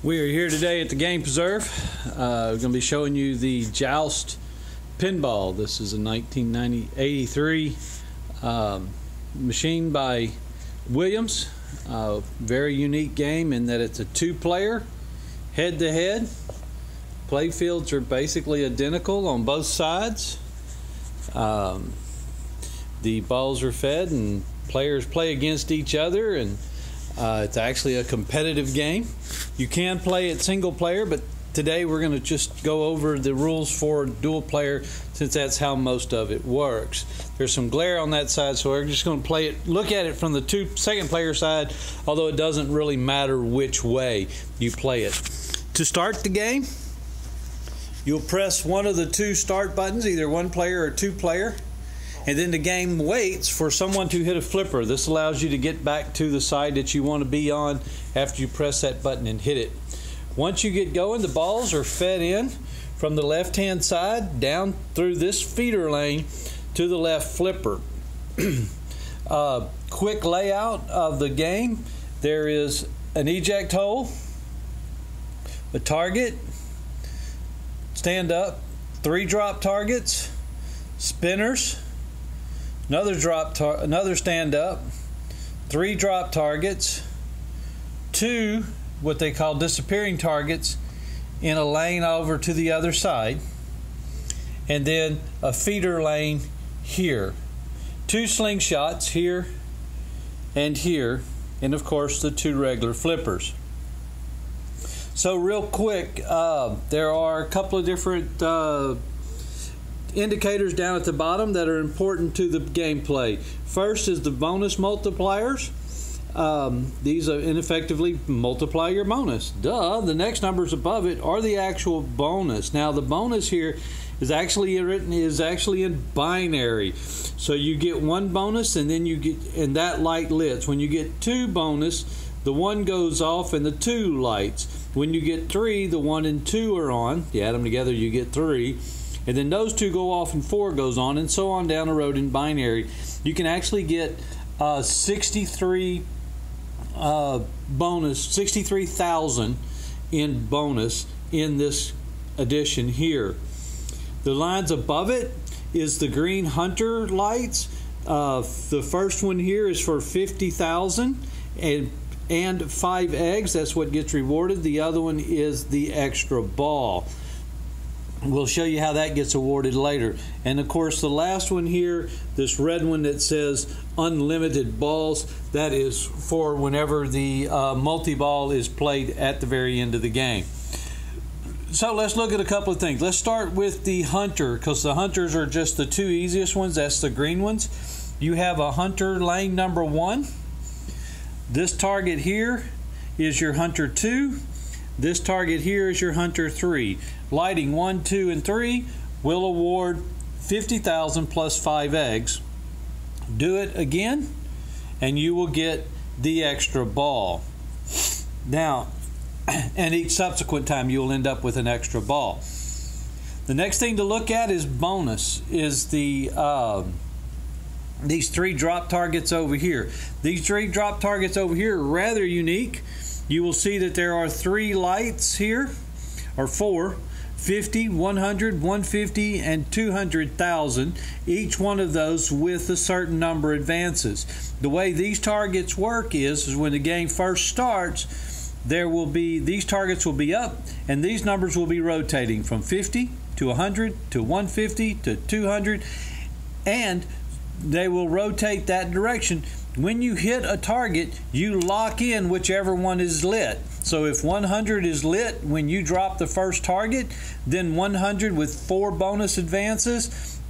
We are here today at the Game Preserve. We're going to be showing you the Joust Pinball. This is a 1983 machine by Williams. Very unique game in that it's a two-player, head-to-head. Play fields are basically identical on both sides. The balls are fed and players play against each other, and it's actually a competitive game. You can play it single player, but today we're going to just go over the rules for dual player, since that's how most of it works. There's some glare on that side, so we're just going to play it, look at it from the second player side, although it doesn't really matter which way you play it. To start the game, you'll press one of the two start buttons, either one player or two player, and then the game waits for someone to hit a flipper. This allows you to get back to the side that you want to be on after you press that button and hit it. Once you get going, the balls are fed in from the left-hand side down through this feeder lane to the left flipper. Quick layout of the game. There is an eject hole, a target, stand up, 3 drop targets, spinners, another stand up, 3 drop targets, 2 what they call disappearing targets in a lane over to the other side, and then a feeder lane here, 2 slingshots here and here, and of course the 2 regular flippers. So real quick, there are a couple of different indicators down at the bottom that are important to the gameplay. First is the bonus multipliers. These are ineffectively multiply your bonus. Duh, the next numbers above it are the actual bonus. Now the bonus here is actually in binary. So you get 1 bonus and then you get, and that light lits. When you get 2 bonus, the 1 goes off and the 2 lights. When you get 3, the 1 and 2 are on. You add them together, you get 3. And then those 2 go off and 4 goes on, and so on down the road in binary. You can actually get 63 bonus, 63,000 in bonus in this edition here. The lines above it is the green hunter lights. The first one here is for 50,000 and 5 eggs. That's what gets rewarded. The other one is the extra ball. We'll show you how that gets awarded later. And of course the last one here, this red one that says unlimited balls, that is for whenever the multi-ball is played at the very end of the game. So let's look at a couple of things. Let's start with the hunter, because the hunters are just the 2 easiest ones. That's the green ones. You have a hunter lane number 1. This target here is your hunter 2. This target here is your hunter 3. Lighting 1, 2, and 3 will award 50,000 plus 5 eggs. Do it again, and you will get the extra ball. Now, and each subsequent time you'll end up with an extra ball. The next thing to look at is bonus, is the these 3 drop targets over here. These 3 drop targets over here are rather unique. You will see that there are 3 lights here, or 4, 50, 100, 150, and 200,000, each one of those with a certain number of advances. The way these targets work is when the game first starts, these targets will be up, and these numbers will be rotating from 50 to 100 to 150 to 200, and they will rotate that direction. When you hit a target, you lock in whichever one is lit. So if 100 is lit when you drop the first target, then 100 with 4 bonus advances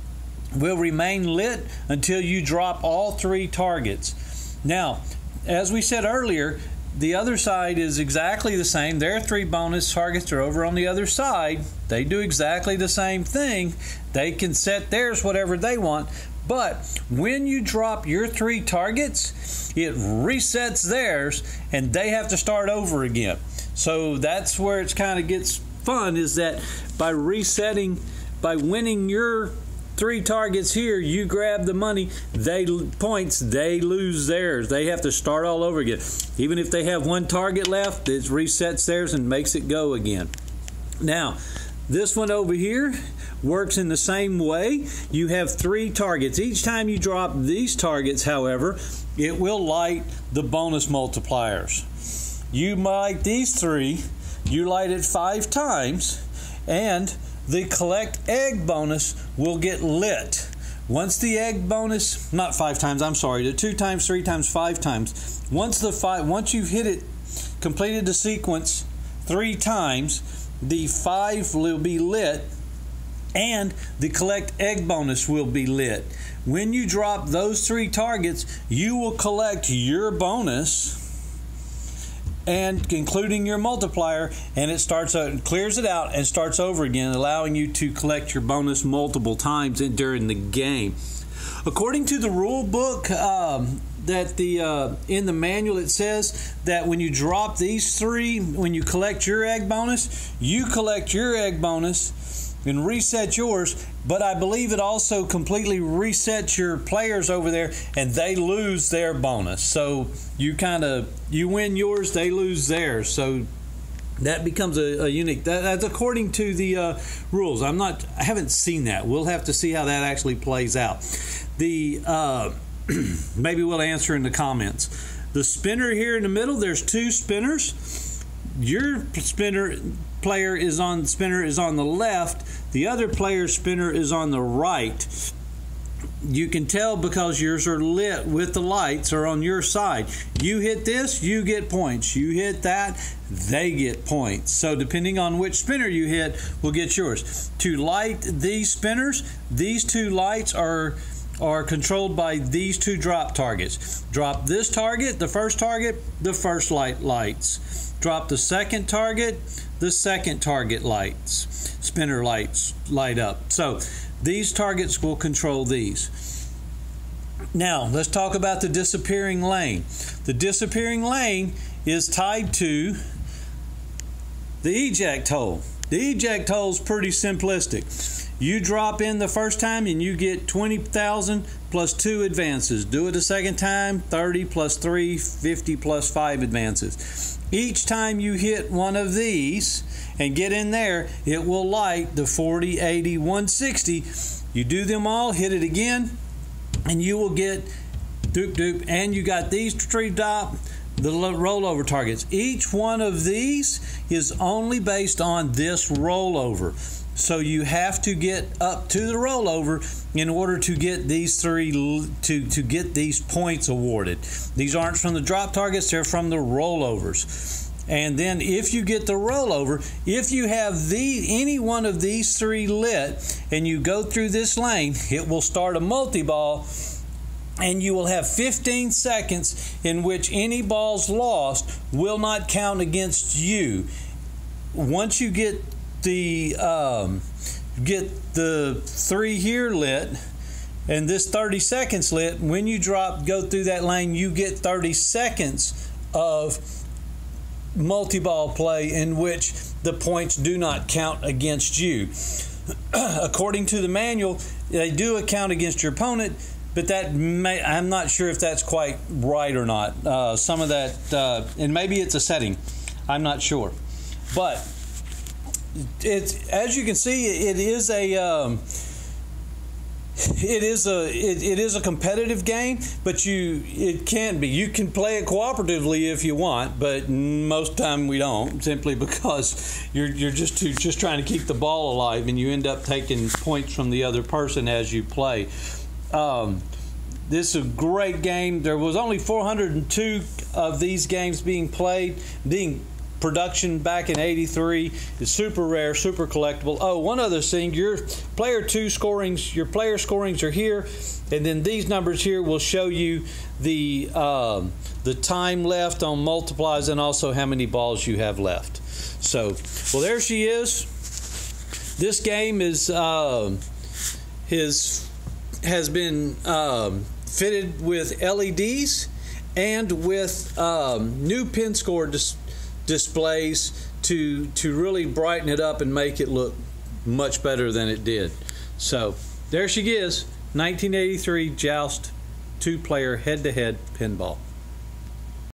will remain lit until you drop all 3 targets. Now, as we said earlier, the other side is exactly the same. Their 3 bonus targets are over on the other side. They do exactly the same thing. They can set theirs whatever they want. But when you drop your 3 targets, it resets theirs, and they have to start over again. So that's where it kind of gets fun, is that by resetting, by winning your 3 targets here, you grab the money, they lose theirs. They have to start all over again. Even if they have 1 target left, it resets theirs and makes it go again. Now, this one over here works in the same way. You have 3 targets. Each time you drop these targets, however, it will light the bonus multipliers. You light these 3, you light it 5 times, and the collect egg bonus will get lit. Once the egg bonus, not 5 times, I'm sorry, the 2 times, 3 times, 5 times. Once you've hit it, completed the sequence 3 times, the 5 will be lit and the collect egg bonus will be lit. When you drop those 3 targets, you will collect your bonus, and including your multiplier, and it clears it out and starts over again, allowing you to collect your bonus multiple times during the game. According to the rule book, in the manual, it says that when you drop these 3, when you collect your egg bonus, you collect your egg bonus and reset yours, but I believe it also completely resets your players over there and they lose their bonus. So you win yours, they lose theirs. So that becomes a unique, that's according to the rules. I haven't seen that. We'll have to see how that actually plays out. Maybe we'll answer in the comments. The spinner here in the middle, there's 2 spinners. Your player is on the left. The other player's spinner is on the right. You can tell because yours are lit with the lights are on your side. You hit this, you get points. You hit that, they get points. So depending on which spinner you hit will get yours. To light these spinners, these 2 lights are controlled by these 2 drop targets. Drop this target, the first light lights. Drop the second target, the second target lights. Spinner lights light up. So these targets will control these. Now, let's talk about the disappearing lane. The disappearing lane is tied to the eject hole. The eject hole is pretty simplistic. You drop in the first time and you get 20,000 plus 2 advances. Do it a second time, 30 plus 3, 50 plus 5 advances. Each time you hit one of these and get in there, it will light the 40, 80, 160. You do them all, hit it again, and you will get doop doop. And you got these 3 drop, the rollover targets. Each one of these is only based on this rollover. So you have to get up to the rollover in order to get these 3 to get these points awarded. These aren't from the drop targets, they're from the rollovers. And then if you get the rollover, if you have any one of these 3 lit and you go through this lane, it will start a multi-ball and you will have 15 seconds in which any balls lost will not count against you. Once you get the 3 here lit and this 30 seconds lit, when you go through that lane, you get 30 seconds of multi-ball play in which the points do not count against you. According to the manual, they do account against your opponent, but I'm not sure if that's quite right or not. Some of that, and maybe it's a setting, I'm not sure. But as you can see, it is a competitive game, but it can be. You can play it cooperatively if you want, but most time we don't, simply because you're just trying to keep the ball alive, and you end up taking points from the other person as you play. This is a great game. There was only 402 of these games being production back in '83. It's super rare, super collectible. Oh, one other thing, your player scorings are here, and then these numbers here will show you the time left on multiplies and also how many balls you have left. So, well, there she is. This game has been fitted with LEDs and with new pin score displays to really brighten it up and make it look much better than it did. So there she is, 1983 Joust 2-player head-to-head pinball.